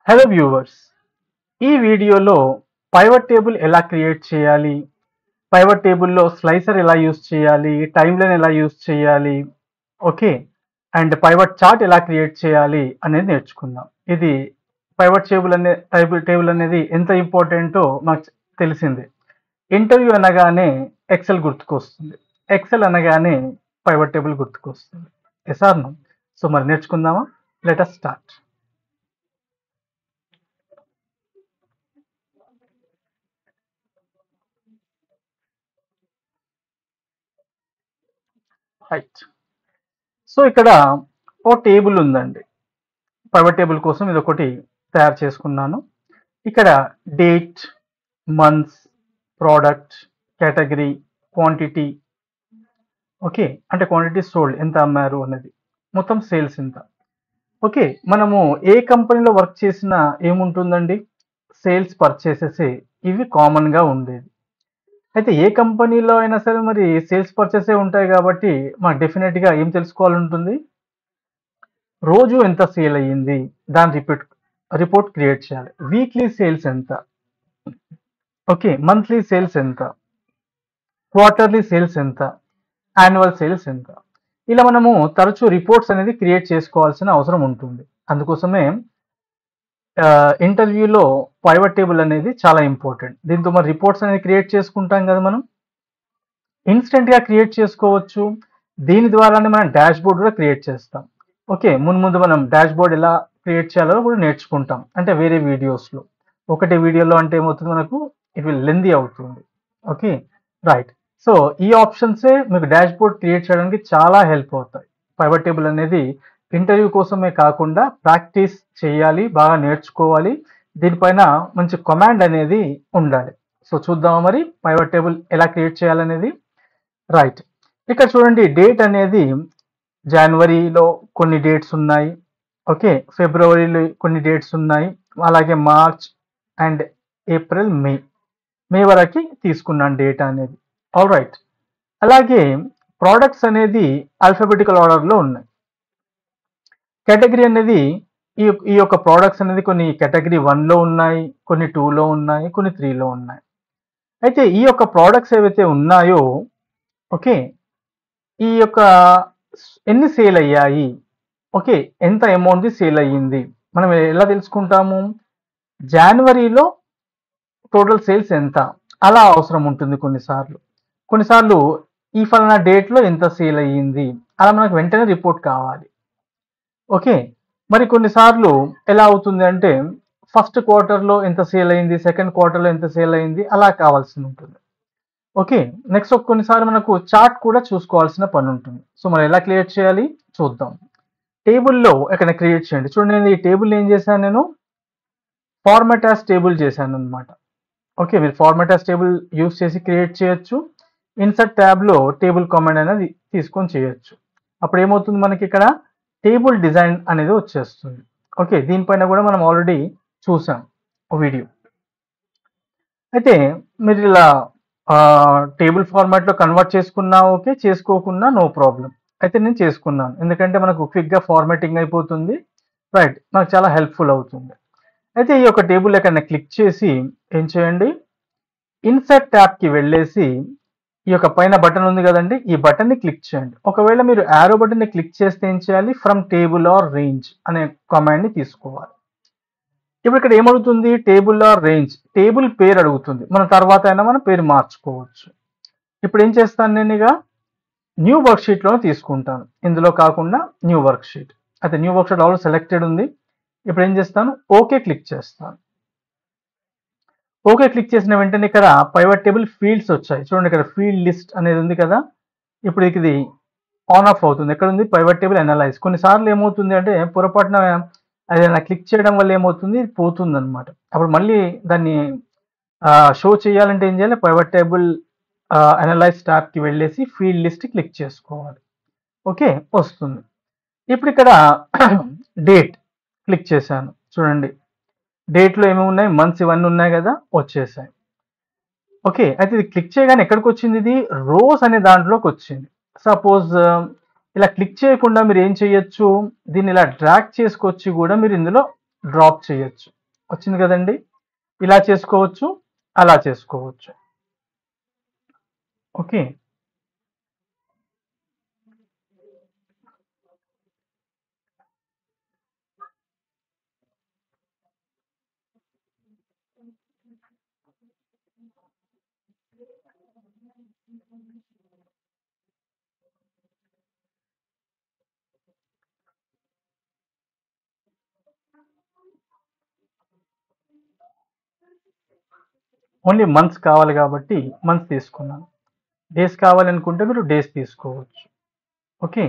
Hello viewers, ఈ వీడియోలో pivot table ఎలా క్రియేట్ చేయాలి, పైవట్ టేబుల్లో స్లైసర్ ఎలా యూస్ చేయాలి, టైమ్ లైన్ ఎలా యూస్ చేయాలి, ఓకే, అండ్ పైవట్ చార్ట్ ఎలా క్రియేట్ చేయాలి అనేది నేర్చుకుందాం. ఇది పైవట్ టేబుల్ అనేది ఎంత ఇంపార్టెంటో మాకు తెలిసింది. ఇంటర్వ్యూ అనగానే ఎక్సెల్ గుర్తుకొస్తుంది, ఎక్సెల్ అనగానే పైవట్ టేబుల్ గుర్తుకొస్తుంది. Yes or no? సో మరి నేర్చుకుందామా? Let us start. Right. So ఇక్కడ ఓ టేబుల్ ఉందండి. పైవట్ టేబుల్ కోసం ఇది ఒకటి తయారు చేసుకున్నాను. ఇక్కడ date, months, product, category, quantity, okay, అంటే క్వాంటిటీ సోల్డ్ ఎంత అమ్మారు అనేది, మొత్తం సేల్స్ ఎంత. ఓకే, మనము ఏ కంపెనీలో వర్క్ చేసినా ఏముంటుందండి, సేల్స్ పర్చేసెస్ ఇవి కామన్గా ఉండేది. అయితే ఏ కంపెనీలో అయినా సరే మరి సేల్స్ పర్చేసే ఉంటాయి కాబట్టి మాకు డెఫినెట్గా ఏం తెలుసుకోవాలి ఉంటుంది, రోజు ఎంత సేల్ అయ్యింది దాని రిపోర్ట్ క్రియేట్ చేయాలి. వీక్లీ సేల్స్ ఎంత, ఓకే, మంత్లీ సేల్స్ ఎంత, క్వార్టర్లీ సేల్స్ ఎంత, యాన్యువల్ సేల్స్ ఎంత, ఇలా మనము తరచూ రిపోర్ట్స్ అనేది క్రియేట్ చేసుకోవాల్సిన అవసరం ఉంటుంది. అందుకోసమే ఇంటర్వ్యూలో పైవట్ టేబుల్ అనేది చాలా ఇంపార్టెంట్. దీంతో మరి రిపోర్ట్స్ అనేది క్రియేట్ చేసుకుంటాం కదా, మనం ఇన్స్టెంట్గా క్రియేట్ చేసుకోవచ్చు. దీని ద్వారానే మనం డాష్ బోర్డ్ కూడా క్రియేట్ చేస్తాం. ఓకే, ముందు మనం డాష్ బోర్డ్ ఎలా క్రియేట్ చేయాలో కూడా నేర్చుకుంటాం, అంటే వేరే వీడియోస్లో. ఒకటి వీడియోలో అంటే ఏమవుతుంది, మనకు ఇట్ విల్ లెందీ అవుతుంది. Okay, right. సో ఈ ఆప్షన్సే మీకు డాష్ బోర్డ్ క్రియేట్ చేయడానికి చాలా హెల్ప్ అవుతాయి. పైవట్ టేబుల్ అనేది ఇంటర్వ్యూ కోసమే కాకుండా ప్రాక్టీస్ చేయాలి, బాగా నేర్చుకోవాలి, దీనిపైన మంచి కమాండ్ అనేది ఉండాలి. సో చూద్దామా మరి పైవట్ టేబుల్ ఎలా క్రియేట్ చేయాలనేది. రైట్, ఇక్కడ చూడండి, డేట్ అనేది జనవరిలో కొన్ని డేట్స్ ఉన్నాయి, ఓకే, ఫిబ్రవరిలో కొన్ని డేట్స్ ఉన్నాయి, అలాగే మార్చ్ అండ్ ఏప్రిల్, మే వరకు తీసుకున్నాను డేటా అనేది. All right. అలాగే ప్రోడక్ట్స్ అనేది ఆల్ఫాబెటికల్ ఆర్డర్లో ఉన్నాయి. కేటగిరీ అనేది ఈ యొక్క ప్రోడక్ట్స్ అనేది కొన్ని కేటగిరీ 1లో ఉన్నాయి, కొన్ని 2లో ఉన్నాయి, కొన్ని 3లో ఉన్నాయి. అయితే ఈ యొక్క ప్రోడక్ట్స్ ఏవైతే ఉన్నాయో, ఓకే, ఈ యొక్క ఎన్ని సేల్ అయ్యాయి, ఓకే, ఎంత అమౌంట్ సేల్ అయ్యింది మనం ఎలా తెలుసుకుంటాము, జనవరిలో టోటల్ సేల్స్ ఎంత, అలా అవసరం ఉంటుంది. కొన్నిసార్లు ఈ ఫలానా డేట్లో ఎంత సేల్ అయ్యింది, అలా మనకు వెంటనే రిపోర్ట్ కావాలి. ఓకే, మరి కొన్నిసార్లు ఎలా అవుతుంది అంటే ఫస్ట్ క్వార్టర్లో ఎంత సేల్ అయింది, సెకండ్ క్వార్టర్లో ఎంత సేల్ అయింది, అలా కావాల్సి ఉంటుంది. ఓకే, నెక్స్ట్ కొన్నిసార్లు మనకు చార్ట్ కూడా చూసుకోవాల్సిన పని ఉంటుంది. సో మనం ఎలా క్రియేట్ చేయాలి చూద్దాం. టేబుల్లో ఎక్కడ క్రియేట్ చేయండి. చూడండి, నేను ఈ టేబుల్ ఏం చేశాను, నేను ఫార్మాట్ యాజ్ టేబుల్ చేశాను అనమాట. ఓకే, మీరు ఫార్మాట్ యాజ్ టేబుల్ యూస్ చేసి క్రియేట్ చేయొచ్చు. ఇన్సర్ట్ ట్యాబ్లో టేబుల్ కామెంట్ అనేది తీసుకొని చేయొచ్చు. అప్పుడు ఏమవుతుంది, మనకి ఇక్కడ టేబుల్ డిజైన్ అనేది వచ్చేస్తుంది. ఓకే, దీనిపైన కూడా మనం ఆల్రెడీ చూసాం వీడియో. అయితే మీరు ఇలా టేబుల్ ఫార్మాట్లో కన్వర్ట్ చేసుకున్నా ఓకే, చేసుకోకున్నా నో ప్రాబ్లం. అయితే నేను చేసుకున్నాను, ఎందుకంటే మనకు క్విక్గా ఫార్మాటింగ్ అయిపోతుంది. రైట్, మనకు చాలా హెల్ప్ఫుల్ అవుతుంది. అయితే ఈ యొక్క టేబుల్ ఎక్కడైనా క్లిక్ చేసి ఏం చేయండి, ఇన్సర్ట్ ట్యాబ్కి వెళ్ళేసి ఈ యొక్క పైన బటన్ ఉంది కదండి, ఈ బటన్ని క్లిక్ చేయండి. ఒకవేళ మీరు యారో బటన్ని క్లిక్ చేస్తే ఏం చేయాలి, ఫ్రమ్ టేబుల్ ఆర్ రేంజ్ అనే కమాండ్ని తీసుకోవాలి. ఇప్పుడు ఇక్కడ ఏమడుగుతుంది, టేబుల్ ఆర్ రేంజ్, టేబుల్ పేరు అడుగుతుంది. మన తర్వాత అయినా మనం పేరు మార్చుకోవచ్చు. ఇప్పుడు ఏం చేస్తాను, నేను ఇక న్యూ వర్క్షీట్లో తీసుకుంటాను, ఇందులో కాకుండా న్యూ వర్క్షీట్. అయితే న్యూ వర్క్షీట్ ఆల్రెడీ సెలెక్టెడ్ ఉంది. ఇప్పుడు ఏం చేస్తాను, ఓకే క్లిక్ చేస్తాను. ఓకే క్లిక్ చేసిన వెంటనే ఇక్కడ పైవట్ టేబుల్ ఫీల్డ్స్ వచ్చాయి. చూడండి, ఇక్కడ ఫీల్డ్ లిస్ట్ అనేది ఉంది కదా. ఇప్పుడు ఇది ఆన్ ఆఫ్ అవుతుంది. ఎక్కడ ఉంది, పైవట్ టేబుల్ అనలైజ్. కొన్నిసార్లు ఏమవుతుంది అంటే పొరపాటున ఏదైనా క్లిక్ చేయడం వల్ల ఏమవుతుంది, పోతుంది అనమాట. అప్పుడు మళ్ళీ దాన్ని షో చేయాలంటే ఏం చేయాలి, పైవట్ టేబుల్ అనలైజ్ ట్యాబ్కి వెళ్ళేసి ఫీల్డ్ లిస్ట్ క్లిక్ చేసుకోవాలి. ఓకే, వస్తుంది. ఇప్పుడు ఇక్కడ డేట్ క్లిక్ చేశాను. చూడండి, డేట్లో ఏమేమి ఉన్నాయి, మంత్స్ ఇవన్నీ ఉన్నాయి కదా, వచ్చేసాయి. ఓకే, అయితే ఇది క్లిక్ చేయగానే ఎక్కడికి వచ్చింది, ఇది రోస్ అనే దాంట్లోకి వచ్చింది. సపోజ్ ఇలా క్లిక్ చేయకుండా మీరు ఏం చేయొచ్చు, దీన్ని ఇలా డ్రాగ్ చేసుకొచ్చి కూడా మీరు ఇందులో డ్రాప్ చేయొచ్చు. వచ్చింది కదండి. ఇలా చేసుకోవచ్చు, అలా చేసుకోవచ్చు. ఓకే. ఓన్లీ మంత్స్ కావాలి కాబట్టి మంత్స్ తీసుకున్నాను. డేస్ కావాలనుకుంటే మీరు డేస్ తీసుకోవచ్చు. ఓకే.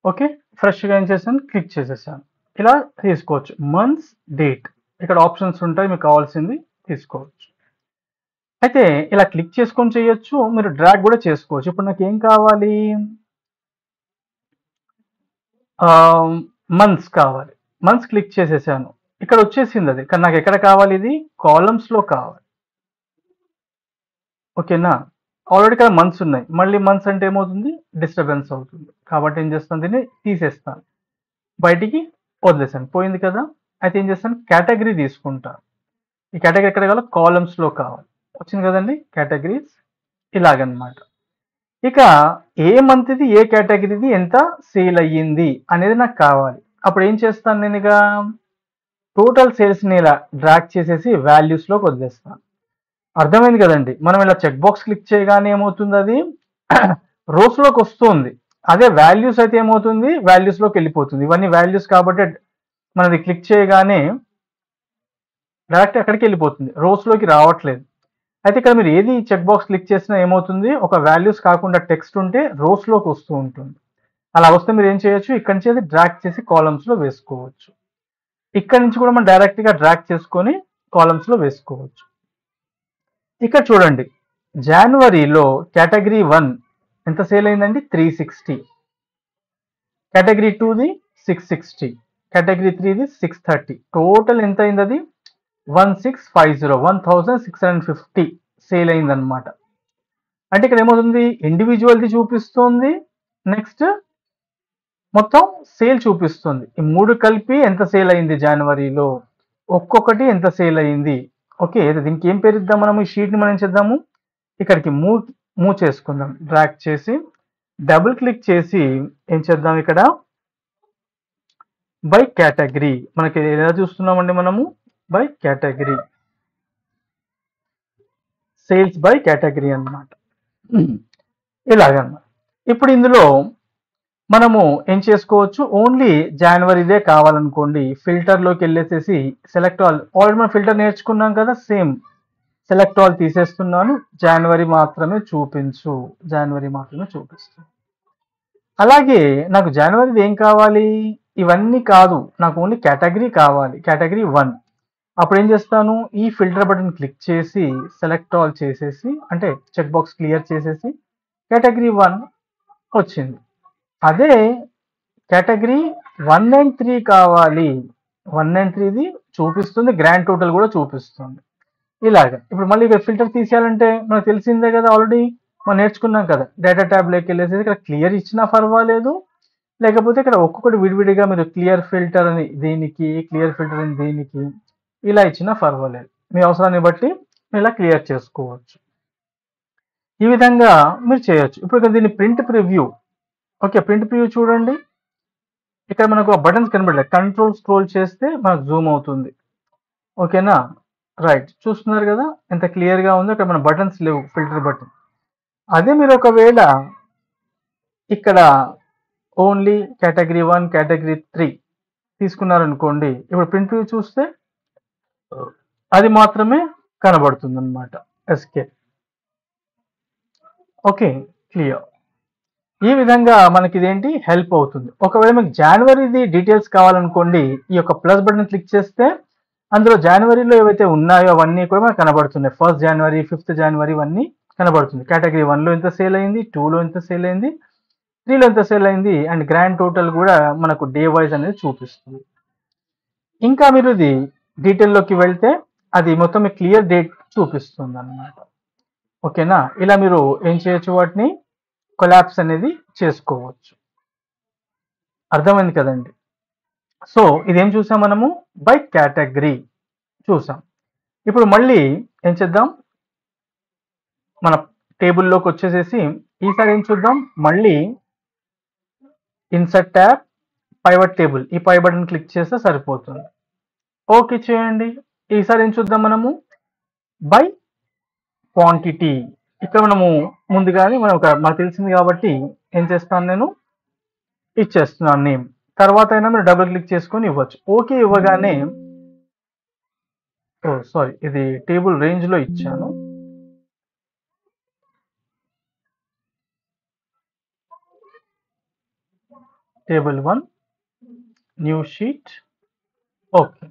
ఓకే. ఫ్రెష్గా ఏం చేశాను, క్లిక్ చేసేసాను. ఇలా తీసుకోవచ్చు. మంత్స్, డేట్ ఇక్కడ ఆప్షన్స్ ఉంటాయి, మీకు కావాల్సింది తీసుకోవచ్చు. అయితే ఇలా క్లిక్ చేసుకొని చేయొచ్చు, మీరు డ్రాగ్ కూడా చేసుకోవచ్చు. ఇప్పుడు నాకు ఏం కావాలి, మంత్స్ కావాలి. మంత్స్ క్లిక్ చేసేసాను, ఇక్కడ వచ్చేసింది అది. కానీ నాకు ఎక్కడ కావాలి, ఇది కాలమ్స్లో కావాలి. ఓకేనా. ఆల్రెడీ ఇక్కడ మంత్స్ ఉన్నాయి, మళ్ళీ మంత్స్ అంటే ఏమవుతుంది, డిస్టర్బెన్స్ అవుతుంది. కాబట్టి ఏం చేస్తాను, దీన్ని తీసేస్తాను, బయటికి వదిలేసాను, పోయింది కదా. అయితే ఏం చేస్తాను, కేటగిరీ తీసుకుంటాను. ఈ కేటగిరీ ఎక్కడ కావాలి, కాలమ్స్లో కావాలి. వచ్చింది కదండి కేటగిరీస్, ఇలాగనమాట. ఇక ఏ మంత్ది ఏ కేటగిరీది ఎంత సేల్ అయ్యింది అనేది నాకు కావాలి. అప్పుడు ఏం చేస్తాను, నేను ఇక టోటల్ సేల్స్ని ఇలా డ్రాగ్ చేసేసి వాల్యూస్లోకి వదిలేస్తాను. అర్థమైంది కదండి. మనం ఇలా చెక్ బాక్స్ క్లిక్ చేయగానే ఏమవుతుంది, అది రోస్లోకి వస్తుంది. అదే వాల్యూస్ అయితే ఏమవుతుంది, వాల్యూస్లోకి వెళ్ళిపోతుంది. ఇవన్నీ వాల్యూస్ కాబట్టి మనది క్లిక్ చేయగానే డైరెక్ట్ ఎక్కడికి వెళ్ళిపోతుంది, రోస్లోకి రావట్లేదు. అయితే ఇక్కడ మీరు ఏది చెక్ బాక్స్ క్లిక్ చేసినా ఏమవుతుంది, ఒక వాల్యూస్ కాకుండా టెక్స్ట్ ఉంటే రోస్లోకి వస్తూ ఉంటుంది. అలా వస్తే మీరు ఏం చేయొచ్చు, ఇక్కడ నుంచి అది డ్రాగ్ చేసి కాలమ్స్లో వేసుకోవచ్చు. ఇక్కడ నుంచి కూడా మనం డైరెక్ట్గా డ్రాగ్ చేసుకొని కాలమ్స్లో వేసుకోవచ్చు. ఇక్కడ చూడండి, జనవరిలో కేటగిరీ 1 ఎంత సేల్ అయిందండి, 360. కేటగిరీ 2ది 660, కేటగిరీ 3ది 630. టోటల్ ఎంత అయింది, అది 1650 సేల్ అయిందనమాట. అంటే ఇక్కడ ఏమవుతుంది, ఇండివిజువల్ది చూపిస్తుంది, నెక్స్ట్ మొత్తం సేల్ చూపిస్తుంది. ఈ మూడు కలిపి ఎంత సేల్ అయింది జనవరిలో, ఒక్కొక్కటి ఎంత సేల్ అయింది. ఓకే. దీనికి ఏం పేరు ఇద్దాం, మనం ఈ షీట్ని మనం చేద్దాము, ఇక్కడికి మూవ్ చేసుకుందాం. డ్రాగ్ చేసి డబుల్ క్లిక్ చేసి ఏం చేద్దాం, ఇక్కడ బై కేటగిరీ, మనకి ఎలా చూస్తున్నామండి మనము, by category, sales by category అన్నమాట. ఇలాగన్నమాట. ఇప్పుడు ఇందులో మనము ఏం చేసుకోవచ్చు, ఓన్లీ జనవరిదే కావాలనుకోండి, ఫిల్టర్లోకి వెళ్ళేసేసి సెలెక్ట్ ఆల్, ఆల్రెడీ మనం ఫిల్టర్ నేర్చుకున్నాం కదా, సేమ్ సెలెక్ట్ ఆల్ తీసేస్తున్నాను, జనవరి మాత్రమే చూపించు, జనవరి మాత్రమే చూపిస్తు. అలాగే నాకు జనవరిది ఏం కావాలి, ఇవన్నీ కాదు, నాకు ఓన్లీ కేటగిరీ కావాలి, కేటగిరీ 1. అప్పుడు ఏం చేస్తాను, ఈ ఫిల్టర్ బటన్ క్లిక్ చేసి సెలెక్ట్ ఆల్ చేసేసి, అంటే చెక్ బాక్స్ క్లియర్ చేసేసి కేటగిరీ 1 వచ్చింది. అదే కేటగిరీ 1 and 3 కావాలి, 1 and 3ది చూపిస్తుంది, గ్రాండ్ టోటల్ కూడా చూపిస్తుంది. ఇలాగా. ఇప్పుడు మళ్ళీ ఇక్కడ ఫిల్టర్ తీసేయాలంటే మనకు తెలిసిందే కదా, ఆల్రెడీ మనం నేర్చుకున్నాం కదా, డేటా ట్యాబ్లోకి వెళ్ళేసి ఇక్కడ క్లియర్ ఇచ్చినా పర్వాలేదు, లేకపోతే ఇక్కడ ఒక్కొక్కటి విడివిడిగా మీరు క్లియర్ ఫిల్టర్ అని దీనికి, క్లియర్ ఫిల్టర్ అని దీనికి ఇలా ఇచ్చినా పర్వాలేదు, మీ అవసరాన్ని బట్టి ఇలా క్లియర్ చేసుకోవచ్చు. ఈ విధంగా మీరు చేయొచ్చు. ఇప్పుడు దీన్ని print preview. Okay, print preview చూడండి, ఇక్కడ మనకు బటన్స్ కనబడలేదు, కంట్రోల్ స్క్రోల్ చేస్తే మనకు జూమ్ అవుతుంది. ఓకేనా, రైట్. చూస్తున్నారు కదా ఎంత క్లియర్గా ఉందో, ఇక్కడ మన బటన్స్ లేవు, ఫిల్టర్ బటన్. అదే మీరు ఒకవేళ ఇక్కడ ఓన్లీ కేటగిరీ 1, కేటగిరీ 3 తీసుకున్నారనుకోండి, ఇప్పుడు ప్రింట్ వ్యూ చూస్తే అది మాత్రమే కనబడుతుంది అనమాట, ఎస్కేప్. Okay, clear. ఈ విధంగా మనకి ఇదేంటి హెల్ప్ అవుతుంది. ఒకవేళ మీకు జనవరిది డీటెయిల్స్ కావాలనుకోండి, ఈ యొక్క ప్లస్ బటన్ క్లిక్ చేస్తే అందులో జనవరిలో ఏవైతే ఉన్నాయో అవన్నీ కూడా మనకు కనబడుతున్నాయి. 1st జనవరి, 5th జనవరి ఇవన్నీ కనబడుతుంది. కేటగిరీ 1లో ఎంత సేల్ అయింది, 2లో ఎంత సేల్ అయింది, 3లో ఎంత సేల్ అయింది అండ్ గ్రాండ్ టోటల్ కూడా మనకు డే వైజ్ అనేది చూపిస్తుంది. ఇంకా మీరు ఇది డీటెయిల్లోకి వెళ్తే అది మొత్తం క్లియర్ డేట్ చూపిస్తుంది అన్నమాట. ఓకేనా, ఇలా మీరు ఏం చేయొచ్చు, వాటిని కొలాప్స్ అనేది చేసుకోవచ్చు. అర్థమైంది కదండి. సో ఇదేం చూసాం మనము, బై కేటగిరీ చూసాం. ఇప్పుడు మళ్ళీ ఏం చేద్దాం, మన టేబుల్లోకి వచ్చేసేసి ఈసారి ఏం చూద్దాం, మళ్ళీ ఇన్సర్ట్ ట్యాబ్, పైవట్ టేబుల్, ఈ పై బటన్ క్లిక్ చేస్తే సరిపోతుంది. ఓకే చేయండి. ఈసారి ఏం చూద్దాం మనము, బై క్వాంటిటీ. ఇక్కడ మనము ముందుగానే మనకు తెలిసింది కాబట్టి ఏం చేస్తాను, నేను ఇచ్చేస్తున్నాను నేమ్. తర్వాత అయినా మీరు డబుల్ క్లిక్ చేసుకొని ఇవ్వచ్చు. ఓకే ఇవ్వగానే, సారీ ఇది టేబుల్ రేంజ్లో ఇచ్చాను. Table 1 new sheet. Okay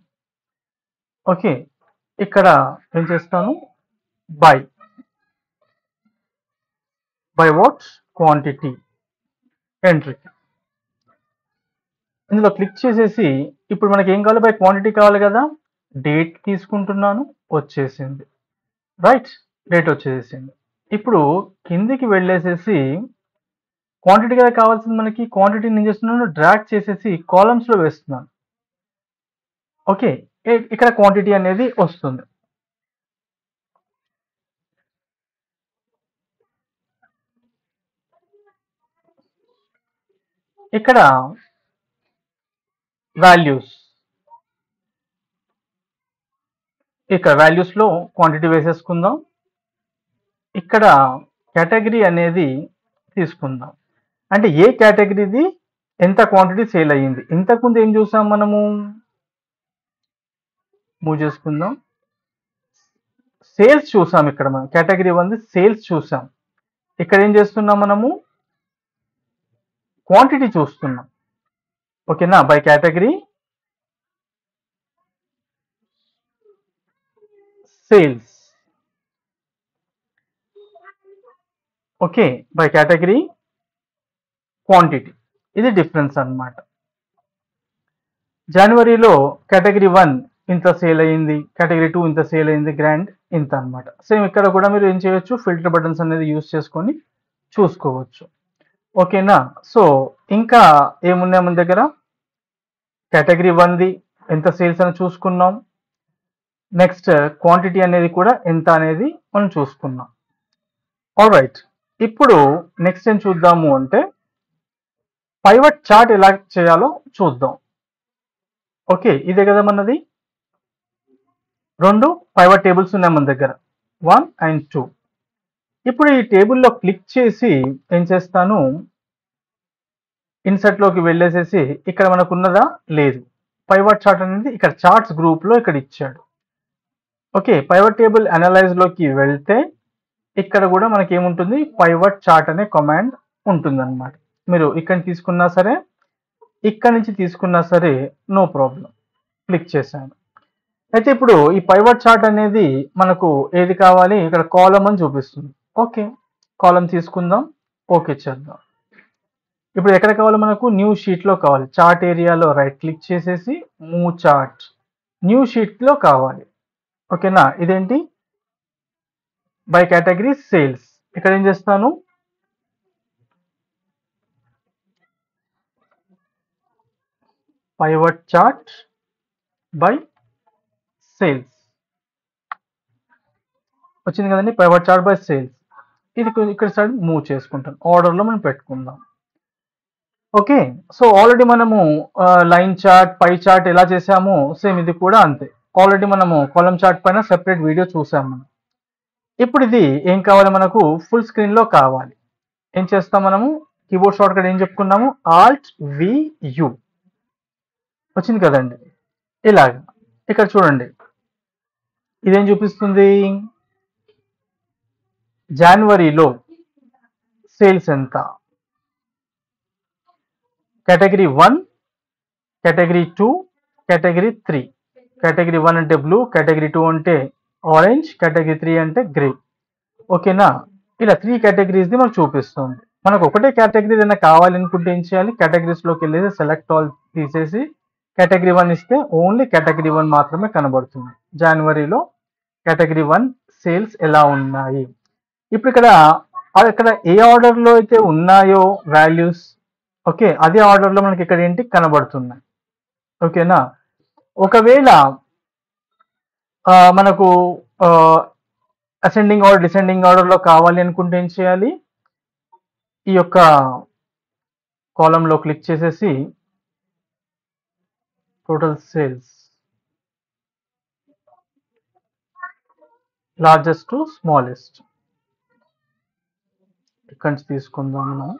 okay, ఇక్కడ ఏం చేస్తాను, బై వాట్ క్వాంటిటీ ఎంట్రీ. ఇందులో క్లిక్ చేసేసి ఇప్పుడు మనకి ఏం కావాలి, బై క్వాంటిటీ కావాలి కదా, డేట్ తీసుకుంటున్నాను, వచ్చేసింది. రైట్, డేట్ వచ్చేసింది. ఇప్పుడు కిందికి వెళ్ళేసేసి క్వాంటిటీ కదా కావాల్సింది మనకి, క్వాంటిటీని ఏం చేస్తున్నాను, డ్రాగ్ చేసేసి కాలమ్స్లో వేస్తున్నాను. ఓకే, ఇక్కడ క్వాంటిటీ అనేది వస్తుంది. ఇక్కడ వాల్యూస్, ఇక్కడ వాల్యూస్లో క్వాంటిటీ వేసేసుకుందాం. ఇక్కడ కేటగిరీ అనేది తీసుకుందాం, అంటే ఏ కేటగిరీది ఎంత క్వాంటిటీ సేల్ అయ్యింది. ఇంతకుముందు ఏం చూసాం మనము, మూవ్ చేసుకుందాం, సేల్స్ చూసాం. ఇక్కడ మనం కేటగిరీ 1 సేల్స్ చూసాం. ఇక్కడ ఏం చేస్తున్నాం మనము, క్వాంటిటీ చూస్తున్నాం. ఓకేనా, by category sales. Okay, by category quantity. ఇది డిఫరెన్స్ అన్నమాట. జనవరిలో కేటగిరీ 1 ఇంత సేల్ అయ్యింది, కేటగిరీ 2 ఇంత సేల్ అయింది, గ్రాండ్ ఇంత అన్నమాట. సేమ్ ఇక్కడ కూడా మీరు ఏం చేయొచ్చు, ఫిల్టర్ బటన్స్ అనేది యూజ్ చేసుకొని చూసుకోవచ్చు. ఓకేనా, సో ఇంకా ఏమున్నాయి మన దగ్గర, కేటగిరీ 1ది ఎంత సేల్స్ అని చూసుకున్నాం. నెక్స్ట్ క్వాంటిటీ అనేది కూడా ఎంత అనేది మనం చూసుకున్నాం. ఆల్ రైట్, ఇప్పుడు నెక్స్ట్ ఏం చూద్దాము అంటే పైవట్ చార్ట్ ఎలా చేయాలో చూద్దాం. ఓకే, ఇదే కదా మనది, 2 పైవట్ టేబుల్స్ ఉన్నాయి మన దగ్గర, 1 and 2. ఇప్పుడు ఈ టేబుల్లో క్లిక్ చేసి ఏం చేస్తాను, ఇన్సర్ట్లోకి వెళ్ళేసేసి ఇక్కడ మనకు ఉన్నదా, లేదు. పైవట్ చార్ట్ అనేది ఇక్కడ చార్ట్స్ గ్రూప్లో ఇక్కడ ఇచ్చాడు. ఓకే, పైవట్ టేబుల్ అనలైజ్లోకి వెళ్తే ఇక్కడ కూడా మనకి ఏముంటుంది, పైవట్ చార్ట్ అనే కమాండ్ ఉంటుంది అన్నమాట. మీరు ఇక్కడ తీసుకున్నా సరే, ఇక్కడ నుంచి తీసుకున్నా సరే, నో ప్రాబ్లం. క్లిక్ చేశాను. అయితే ఇప్పుడు ఈ పైవట్ చార్ట్ అనేది మనకు ఏది కావాలి, ఇక్కడ కాలం అని చూపిస్తుంది. ఓకే, కాలం తీసుకుందాం, ఓకే చేద్దాం. ఇప్పుడు ఎక్కడ కావాలి మనకు, న్యూ షీట్లో కావాలి. చార్ట్ ఏరియాలో రైట్ క్లిక్ చేసేసి మూవ్ చార్ట్, న్యూ షీట్లో కావాలి. ఓకేనా, ఇదేంటి, బై కేటగిరీ సేల్స్. ఇక్కడ ఏం చేస్తాను, పైవట్ చార్ట్ బై సేల్స్ వచ్చింది కదండి, పైవట్ చార్ట్ బై సేల్స్. ఇది ఇక్కడ సైడ్ మూవ్ చేసుకుంటాను, ఆర్డర్లో మనం పెట్టుకుందాం. ఓకే, సో ఆల్రెడీ మనము లైన్ చార్ట్, పై చార్ట్ ఎలా చేసామో సేమ్ ఇది కూడా అంతే. ఆల్రెడీ మనము కాలం చార్ట్ పైన సెపరేట్ వీడియో చూసాము మనం. ఇప్పుడు ఇది ఏం కావాలి మనకు, ఫుల్ స్క్రీన్లో కావాలి. ఏం చేస్తాం మనము, కీబోర్డ్ షార్ట్ కట్ ఏం చెప్పుకున్నాము, ఆల్ట్ వి యు వచ్చింది కదండి. ఇలాగ ఇక్కడ చూడండి, ఇదేం చూపిస్తుంది, జనవరిలో సేల్స్ ఎంత, కేటగిరీ 1, కేటగిరీ 2, కేటగిరీ 3. కేటగిరీ 1 అంటే బ్లూ, కేటగిరీ 2 అంటే ఆరెంజ్, కేటగిరీ 3 అంటే గ్రే. ఓకేనా? ఇలా 3 కేటగిరీస్‌ది మనకు చూపిస్తుంది. మనకు ఒకటే కేటగిరీ ఏదైనా కావాలనుకుంటే ఏం చేయాలి? కేటగిరీస్‌లోకి వెళ్ళేసి సెలెక్ట్ ఆల్ తీసేసి కేటగిరీ 1 ఇస్తే ఓన్లీ కేటగిరీ 1 మాత్రమే కనబడుతుంది. జనవరిలో కేటగిరీ 1 సేల్స్ ఎలా ఉన్నాయి? ఇప్పుడు ఇక్కడ ఏ ఆర్డర్‌లో అయితే ఉన్నాయో వాల్యూస్, ఓకే, అదే ఆర్డర్‌లో మనకి ఇక్కడ ఏంటి కనబడుతున్నాయి. ఓకేనా? ఒకవేళ మనకు అసెండింగ్ ఆర్డర్, డిసెండింగ్ ఆర్డర్‌లో కావాలి అనుకుంటే ఏం చేయాలి? ఈ యొక్క కాలమ్‌లో క్లిక్ చేసేసి total sales largest to smallest ఇక్కడి నుంచి తీసుకుందాం మనం.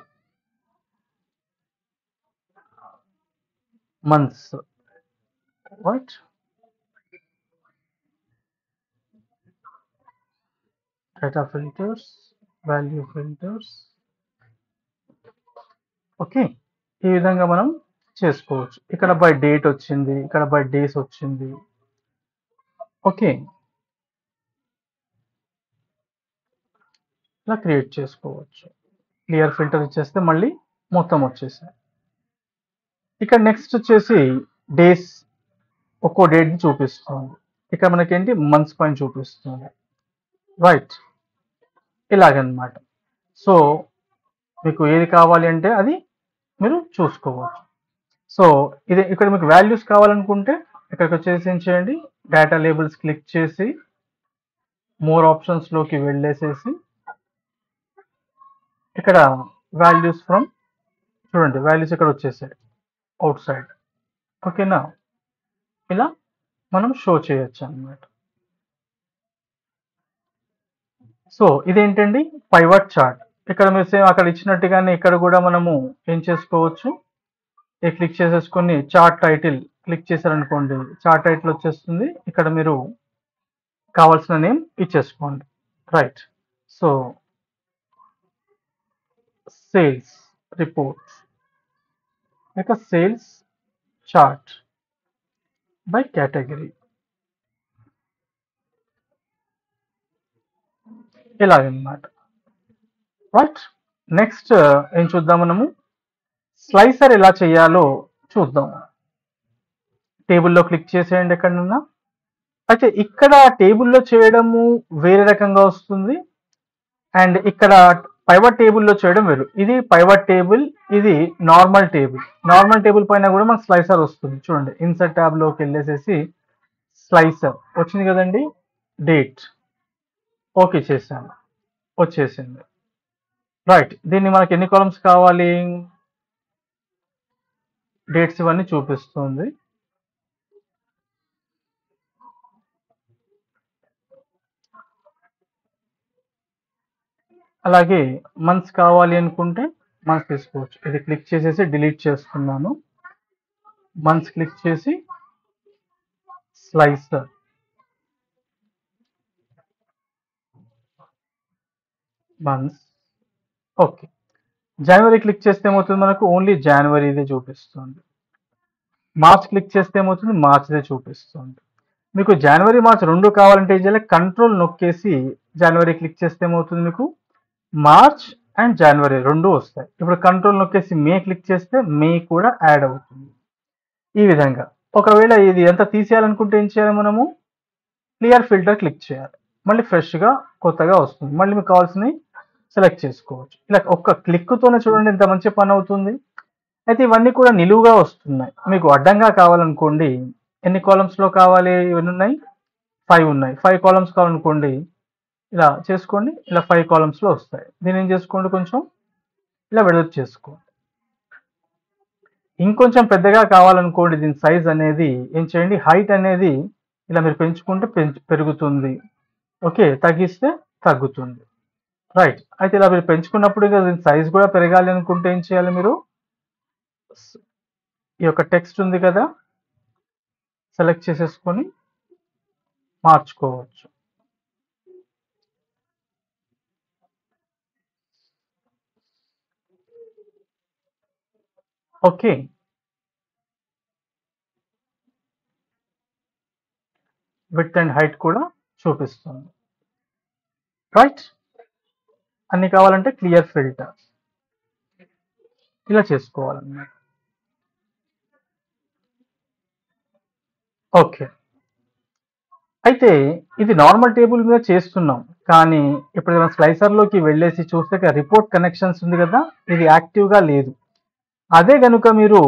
Months, right? Data filters, value filters. Okay, ఈ విధంగా మనం చేసుకోవచ్చు. ఇక్కడ బై డేట్ వచ్చింది, ఇక్కడ బై డేస్ వచ్చింది. ఓకే, ఇలా క్రియేట్ చేసుకోవచ్చు. క్లియర్ ఫిల్టర్ ఇచ్చేస్తే మళ్ళీ మొత్తం వచ్చేసాయి. ఇక్కడ నెక్స్ట్ వచ్చేసి డేస్, ఒక్కో డేట్ని చూపిస్తుంది. ఇక్కడ మనకేంటి మంత్స్ పైన చూపిస్తుంది, రైట్? ఇలాగనమాట. సో మీకు ఏది కావాలి అంటే అది మీరు చూసుకోవచ్చు. సో ఇది ఇక్కడ మీకు వాల్యూస్ కావాలనుకుంటే ఇక్కడికి వచ్చేసి ఏం చేయండి? డేటా లేబుల్స్ క్లిక్ చేసి మోర్ ఆప్షన్స్లోకి వెళ్ళేసేసి ఇక్కడ వాల్యూస్ ఫ్రమ్, చూడండి వాల్యూస్ ఇక్కడ వచ్చేసాయి అవుట్ సైడ్. ఓకేనా? ఇలా మనం షో చేయొచ్చు అన్నమాట. సో ఇదేంటండి? Pivot chart. ఇక్కడ మీరు సేమ్ అక్కడ ఇచ్చినట్టుగానే ఇక్కడ కూడా మనము ఏం చేసుకోవచ్చు? క్లిక్ చేసేసుకొని చార్ట్ టైటిల్ క్లిక్ చేశారనుకోండి, చార్ట్ టైటిల్ వచ్చేస్తుంది. ఇక్కడ మీరు కావాల్సిన నేమ్ ఇచ్చేసుకోండి, రైట్? సో సేల్స్ రిపోర్ట్, ఇక సేల్స్ చార్ట్ బై కేటగిరీ, ఇలాగనమాట, రైట్? నెక్స్ట్ ఏం చూద్దాం మనము? స్లైసర్ ఎలా చేయాలో చూద్దాం. టేబుల్లో క్లిక్ చేసేయండి ఎక్కడన్నా. అయితే ఇక్కడ టేబుల్లో చేయడము వేరే రకంగా వస్తుంది, అండ్ ఇక్కడ పైవట్ టేబుల్లో చేయడం వేరు. ఇది పైవట్ టేబుల్, ఇది నార్మల్ టేబుల్. నార్మల్ టేబుల్ పైన కూడా మనకు స్లైసర్ వస్తుంది. చూడండి ఇన్సర్ట్ ట్యాబ్లోకి వెళ్ళేసేసి స్లైసర్ వచ్చింది కదండి. డేట్ ఓకే చేశాను, వచ్చేసింది, రైట్? దీన్ని మనకి ఎన్ని కాలమ్స్ కావాలి? డేట్స్ ఇవన్నీ చూపిస్తుంది. అలాగే మంత్స్ కావాలి అనుకుంటే మంత్స్ తీసుకోవచ్చు. ఇది క్లిక్ చేసేసి డిలీట్ చేస్తున్నాను. మంత్స్ క్లిక్ చేసి స్లైసర్, మంత్స్, ఓకే. జనవరి క్లిక్ చేస్తే ఏమవుతుంది? మనకు ఓన్లీ జనవరిదే చూపిస్తుంది. మార్చ్ క్లిక్ చేస్తే ఏమవుతుంది? మార్చ్దే చూపిస్తుంది. మీకు జనవరి మార్చ్ రెండు కావాలంటే ఏం చేయాలి? కంట్రోల్ నొక్కేసి జనవరి క్లిక్ చేస్తే ఏమవుతుంది? మీకు మార్చ్ అండ్ జనవరి రెండు వస్తాయి. ఇప్పుడు కంట్రోల్ నొక్కేసి మే క్లిక్ చేస్తే మే కూడా యాడ్ అవుతుంది. ఈ విధంగా ఒకవేళ ఇది ఎంత తీసేయాలనుకుంటే ఏం చేయాలి? మనము క్లియర్ ఫిల్టర్ క్లిక్ చేయాలి, మళ్ళీ ఫ్రెష్గా కొత్తగా వస్తుంది. మళ్ళీ మీకు కావాల్సినవి సెలెక్ట్ చేసుకోవచ్చు. ఇలా ఒక్క క్లిక్తోనే చూడండి ఎంత మంచి పని అవుతుంది. అయితే ఇవన్నీ కూడా నిలువుగా వస్తున్నాయి. మీకు అడ్డంగా కావాలనుకోండి, ఎన్ని కాలమ్స్లో కావాలి? ఇవన్నీ ఉన్నాయి, 5 ఉన్నాయి. 5 కాలమ్స్ కావాలనుకోండి ఇలా చేసుకోండి, ఇలా 5 కాలమ్స్లో వస్తాయి. దీన్ని ఏం చేసుకోండి? కొంచెం ఇలా వెడల్పు చేసుకోండి. ఇంకొంచెం పెద్దగా కావాలనుకోండి, దీని సైజ్ అనేది ఏం చేయండి? హైట్ అనేది ఇలా మీరు పెంచుకుంటే పెరుగుతుంది, ఓకే, తగ్గిస్తే తగ్గుతుంది, రైట్? అయితే ఇలా మీరు పెంచుకున్నప్పుడు దీని సైజ్ కూడా పెరగాలి అనుకుంటే ఏం చేయాలి? మీరు ఈ యొక్క టెక్స్ట్ ఉంది కదా, సెలెక్ట్ చేసేసుకొని మార్చుకోవచ్చు. ఓకే, విడ్త్ అండ్ హైట్ కూడా చూపిస్తుంది. రైట్, అన్ని కావాలంటే క్లియర్ ఫిల్టర్ ఇలా చేసుకోవాలన్నమాట. ఓకే, అయితే ఇది నార్మల్ టేబుల్ మీద చేస్తున్నాం, కానీ ఇప్పుడు మనం స్లైసర్లోకి వెళ్ళేసి చూస్తే రిపోర్ట్ కనెక్షన్స్ ఉంది కదా, ఇది యాక్టివ్గా లేదు. అదే కనుక మీరు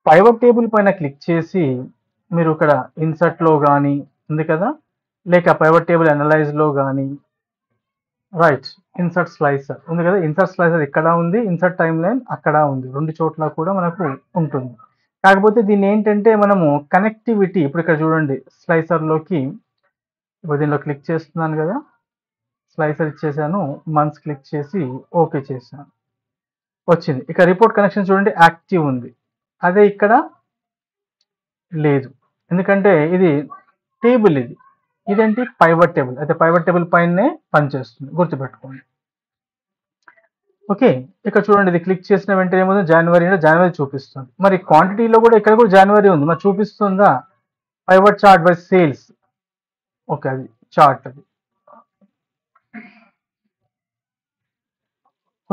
పైవట్ టేబుల్ పైన క్లిక్ చేసి మీరు ఇక్కడ ఇన్సర్ట్లో కానీ ఉంది కదా, లేక పైవట్ టేబుల్ అనలైజ్లో కానీ, రైట్, ఇన్సర్ట్ స్లైసర్ ఉంది కదా, ఇన్సర్ట్ స్లైసర్ ఇక్కడ ఉంది, ఇన్సర్ట్ టైమ్ లైన్ అక్కడ ఉంది, రెండు చోట్ల కూడా మనకు ఉంటుంది. కాకపోతే దీన్ని ఏంటంటే మనము కనెక్టివిటీ, ఇప్పుడు ఇక్కడ చూడండి స్లైసర్లోకి, ఇప్పుడు దీనిలో క్లిక్ చేస్తున్నాను కదా, స్లైసర్ ఇచ్చేసాను, మంత్స్ క్లిక్ చేసి ఓకే చేశాను, వచ్చింది. ఇక రిపోర్ట్ కనెక్షన్ చూడండి యాక్టివ్ ఉంది, అదే ఇక్కడ లేదు, ఎందుకంటే ఇది టేబుల్, ఇదేంటి పైవట్ టేబుల్, అయితే పైవట్ టేబుల్ పైనే పనిచేస్తుంది, గుర్తుపెట్టుకోండి. ఓకే, ఇక్కడ చూడండి ఇది క్లిక్ చేసిన వెంటనే ఏమో జనవరి చూపిస్తుంది. మరి క్వాంటిటీలో కూడా ఇక్కడ కూడా జనవరి ఉంది, మరి చూపిస్తుందా? Pivot chart by sales, okay అది చార్ట్ అది,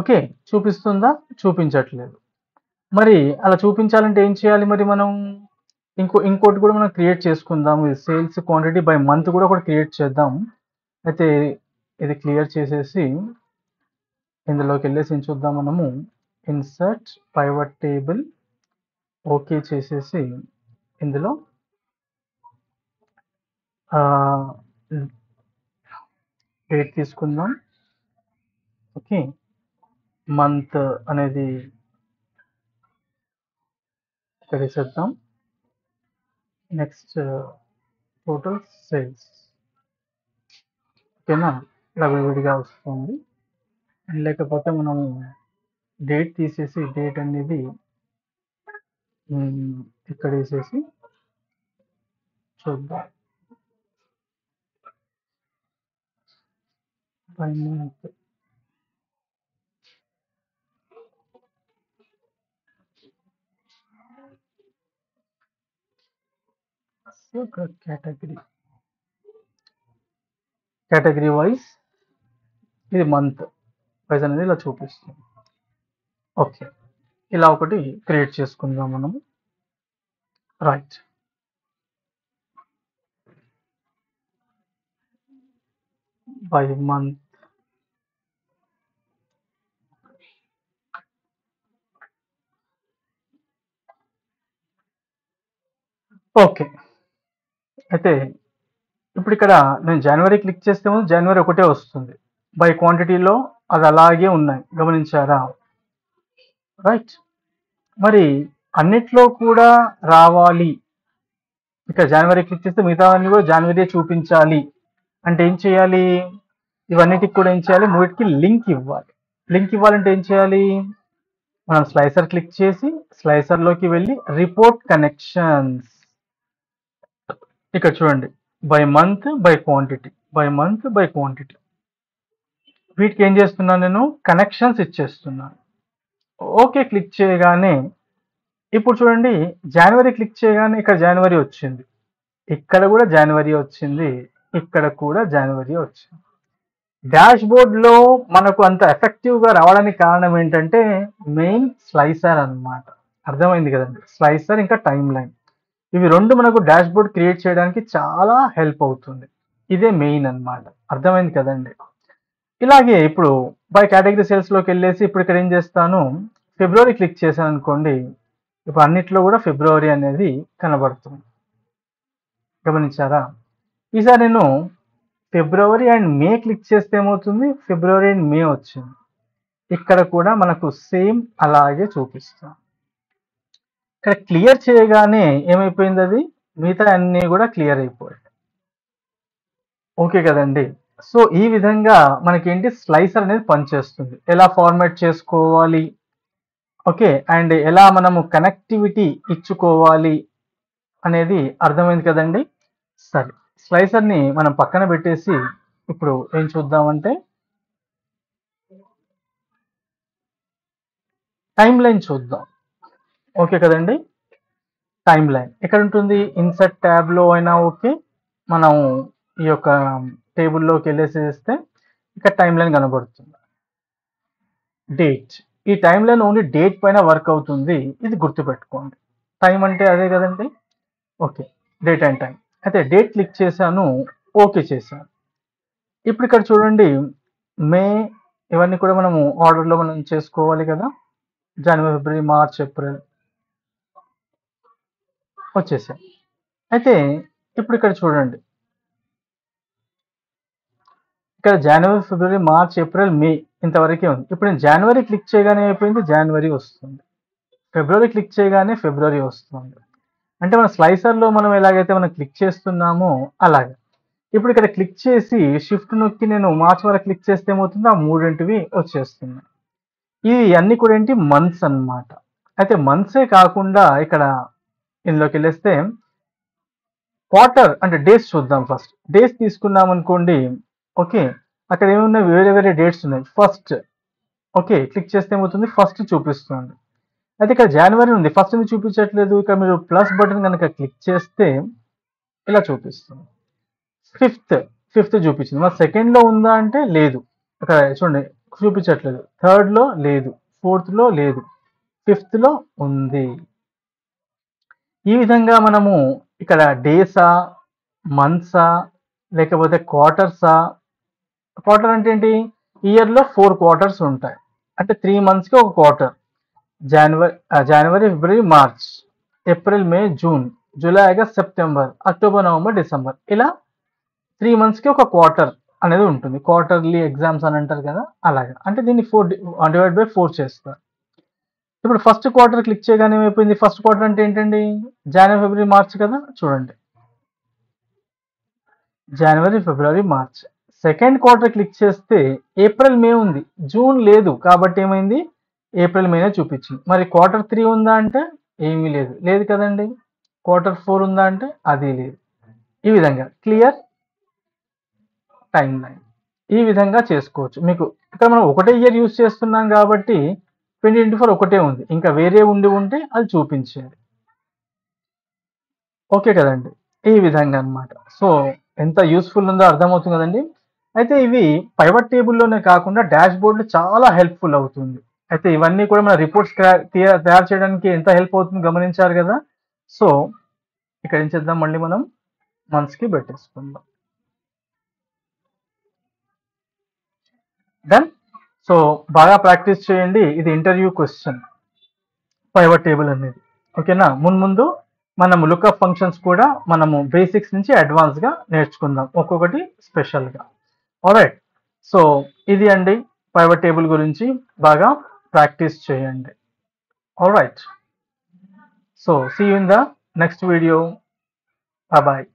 ఓకే చూపిస్తుందా? చూపించట్లేదు. మరి అలా చూపించాలంటే ఏం చేయాలి? మరి మనం ఇంకోటి కూడా మనం క్రియేట్ చేసుకుందాం, ఇది సేల్స్ క్వాంటిటీ బై మంత్ కూడా ఒకటి క్రియేట్ చేద్దాం. అయితే ఇది క్లియర్ చేసేసి ఇందులోకి వెళ్ళేసి చూద్దాం మనము, ఇన్సర్ట్ పైవట్ టేబుల్ ఓకే చేసేసి ఇందులో డేట్ తీసుకుందాం. ఓకే, మంత్ అనేది ఇక్కడ వేసేద్దాం. నెక్స్ట్ టోటల్ సేల్స్, ఓకేనా, ఇలా విడిగా వస్తుంది. లేకపోతే మనం డేట్ తీసేసి డేట్ అనేది ఇక్కడ వేసేసి చూద్దాం. కేటగిరీ వైజ్ ఇది మంత్ వైజ్ అనేది ఇలా చూపిస్తుంది. ఓకే, ఇలా ఒకటి క్రియేట్ చేసుకుందాం మనము. Right, by month, okay. అయితే ఇప్పుడు ఇక్కడ నేను జనవరి క్లిక్ చేస్తే జనవరి ఒకటే వస్తుంది, బై క్వాంటిటీలో అది అలాగే ఉన్నాయి, గమనించారా? రైట్, మరి అన్నిట్లో కూడా రావాలి, ఇక్కడ జనవరి క్లిక్ చేస్తే మిగతా అన్ని కూడా జనవరి చూపించాలి అంటే ఏం చేయాలి? ఇవన్నిటికి కూడా ఏం చేయాలి? మూడింటికి లింక్ ఇవ్వాలి. లింక్ ఇవ్వాలంటే ఏం చేయాలి? మనం స్లైసర్ క్లిక్ చేసి స్లైసర్లోకి వెళ్ళి రిపోర్ట్ కనెక్షన్స్, ఇక్కడ చూడండి by month by quantity, by month by quantity, వీటికి ఏం చేస్తున్నాను? నేను కనెక్షన్స్ ఇచ్చేస్తున్నాను. ఓకే క్లిక్ చేయగానే ఇప్పుడు చూడండి జనవరి క్లిక్ చేయగానే ఇక్కడ జనవరి వచ్చింది, ఇక్కడ కూడా జనవరి వచ్చింది, ఇక్కడ కూడా జనవరి వచ్చింది. డాష్ బోర్డ్లో మనకు అంత ఎఫెక్టివ్గా రావడానికి కారణం ఏంటంటే మెయిన్ స్లైసర్ అన్నమాట. అర్థమైంది కదండి, స్లైసర్ ఇంకా టైమ్ లైన్, ఇవి రెండు మనకు డాష్ బోర్డ్ క్రియేట్ చేయడానికి చాలా హెల్ప్ అవుతుంది. ఇదే మెయిన్ అన్నమాట. అర్థమైంది కదండి. ఇలాగే ఇప్పుడు బై కేటగిరీ సేల్స్లోకి వెళ్ళేసి ఇప్పుడు ఇక్కడ ఏం చేస్తాను? ఫిబ్రవరి క్లిక్ చేశాను అనుకోండి, ఇప్పుడు అన్నిట్లో కూడా ఫిబ్రవరి అనేది కనబడుతుంది, గమనించారా? ఈసారి నేను ఫిబ్రవరి అండ్ మే క్లిక్ చేస్తే ఏమవుతుంది? ఫిబ్రవరి అండ్ మే వచ్చింది, ఇక్కడ కూడా మనకు సేమ్ అలాగే చూపిస్తాం. ఇక్కడ క్లియర్ చేయగానే ఏమైపోయింది? అది మిగతా అన్నీ కూడా క్లియర్ అయిపోయాయి. ఓకే కదండి. సో ఈ విధంగా మనకేంటి స్లైసర్ అనేది పనిచేస్తుంది. ఎలా ఫార్మాట్ చేసుకోవాలి, ఓకే, అండ్ ఎలా మనము కనెక్టివిటీ ఇచ్చుకోవాలి అనేది అర్థమైంది కదండి. సరే, స్లైసర్ని మనం పక్కన పెట్టేసి ఇప్పుడు ఏం చూద్దామంటే టైమ్ లైన్ చూద్దాం. ఓకే కదండి, టైమ్ లైన్ ఎక్కడ ఉంటుంది? ఇన్సర్ట్ ట్యాబ్లో అయినా ఓకే, మనం ఈ యొక్క టేబుల్లోకి వెళ్ళేసేస్తే ఇక్కడ టైం లైన్ కనబడుతుంది. డేట్, ఈ టైం లైన్ ఓన్లీ డేట్ పైన వర్క్ అవుతుంది, ఇది గుర్తుపెట్టుకోండి. టైం అంటే అదే కదండి. Okay, date and time. అయితే డేట్ క్లిక్ చేశాను, ఓకే చేశాను. ఇప్పుడు ఇక్కడ చూడండి, మే ఇవన్నీ కూడా మనము ఆర్డర్లో మనం చేసుకోవాలి కదా. జనవరి, ఫిబ్రవరి, మార్చ్, ఏప్రిల్ వచ్చేసాయి. అయితే ఇప్పుడు ఇక్కడ చూడండి, ఇక్కడ జనవరి, ఫిబ్రవరి, మార్చ్, ఏప్రిల్, మే ఇంతవరకే ఉంది. ఇప్పుడు నేను జనవరి క్లిక్ చేయగానే అయిపోయింది, జనవరి వస్తుంది. ఫిబ్రవరి క్లిక్ చేయగానే ఫిబ్రవరి వస్తుంది. అంటే మన స్లైసర్లో మనం ఎలాగైతే మనం క్లిక్ చేస్తున్నామో అలాగే. ఇప్పుడు ఇక్కడ క్లిక్ చేసి షిఫ్ట్ నొక్కి నేను మార్చ్ వరకు క్లిక్ చేస్తే ఏమవుతుంది, ఆ మూడింటివి వచ్చేస్తున్నాయి. ఇవి అన్ని కూడా ఏంటి, మంత్స్ అన్నమాట. అయితే మంత్సే కాకుండా ఇక్కడ ఇందులోకి వెళ్ళేస్తే క్వార్టర్ అంటే డేస్ చూద్దాం. ఫస్ట్ డేస్ తీసుకున్నాం అనుకోండి. ఓకే, అక్కడ ఏమున్నాయి, వేరే వేరే డేట్స్ ఉన్నాయి. ఫస్ట్ ఓకే క్లిక్ చేస్తే ఏమవుతుంది, ఫస్ట్ చూపిస్తుంది. అయితే ఇక్కడ జనవరి ఉంది, ఫస్ట్ ని చూపించట్లేదు. ఇక్కడ మీరు ప్లస్ బటన్ కనుక క్లిక్ చేస్తే ఇలా చూపిస్తుంది. ఫిఫ్త్ చూపించింది. మరి సెకండ్లో ఉందా అంటే లేదు, ఇక్కడ చూడండి చూపించట్లేదు. థర్డ్లో లేదు, ఫోర్త్లో లేదు, ఫిఫ్త్లో ఉంది. ఈ విధంగా మనము ఇక్కడ డేసా, మంత్సా, లేకపోతే క్వార్టర్సా. క్వార్టర్ అంటే ఏంటి, ఇయర్లో 4 క్వార్టర్స్ ఉంటాయి. అంటే 3 మంత్స్కి ఒక క్వార్టర్. జనవరి, ఫిబ్రవరి, March, April, May, June, July, August, September, October, November, December, ఇలా 3 మంత్స్కి ఒక క్వార్టర్ అనేది ఉంటుంది. క్వార్టర్లీ ఎగ్జామ్స్ అని అంటారు కదా, అలాగే. అంటే దీన్ని 4 చేస్తారు. ఇప్పుడు ఫస్ట్ క్వార్టర్ క్లిక్ చేయగానే ఏమైపోయింది, ఫస్ట్ క్వార్టర్ అంటే ఏంటండి, జనవరి, ఫిబ్రవరి, మార్చ్ కదా. చూడండి, జనవరి, ఫిబ్రవరి, మార్చ్. సెకండ్ క్వార్టర్ క్లిక్ చేస్తే ఏప్రిల్, మే ఉంది, జూన్ లేదు. కాబట్టి ఏమైంది, ఏప్రిల్, మేనే చూపించింది. మరి క్వార్టర్ 3 ఉందా అంటే ఏమీ లేదు, లేదు కదండి. క్వార్టర్ 4 ఉందా అంటే అది లేదు. ఈ విధంగా క్లియర్ టైం లైన్ ఈ విధంగా చేసుకోవచ్చు. మీకు ఇక్కడ మనం ఒకటే ఇయర్ యూజ్ చేస్తున్నాం కాబట్టి 2024 ఒకటే ఉంది, ఇంకా వేరే ఉంటే అది చూపించేది. ఓకే కదండి, ఈ విధంగా అన్నమాట. సో ఎంత యూస్ఫుల్ ఉందో అర్థమవుతుంది కదండి. అయితే ఇవి పైవట్ టేబుల్లోనే కాకుండా డాష్ బోర్డ్లో చాలా హెల్ప్ఫుల్ అవుతుంది. అయితే ఇవన్నీ కూడా మన రిపోర్ట్స్ తయారు చేయడానికి ఎంత హెల్ప్ అవుతుంది గమనించారు కదా. సో ఇక్కడ ఏం చేద్దాం, మళ్ళీ మనం మంత్స్కి పెట్టేసుకుందాం. డన్. సో బాగా ప్రాక్టీస్ చేయండి. ఇది ఇంటర్వ్యూ క్వశ్చన్, పైవట్ టేబుల్ అనేది. ఓకేనా, ముందు మనము లుక్అప్ ఫంక్షన్స్ కూడా మనము బేసిక్స్ నుంచి అడ్వాన్స్గా నేర్చుకుందాం, ఒక్కొక్కటి స్పెషల్గా. ఆల్రైట్, సో ఇది అండి పైవట్ టేబుల్ గురించి బాగా ప్రాక్టీస్ చేయండి. Alright, so see you in the next video. Bye.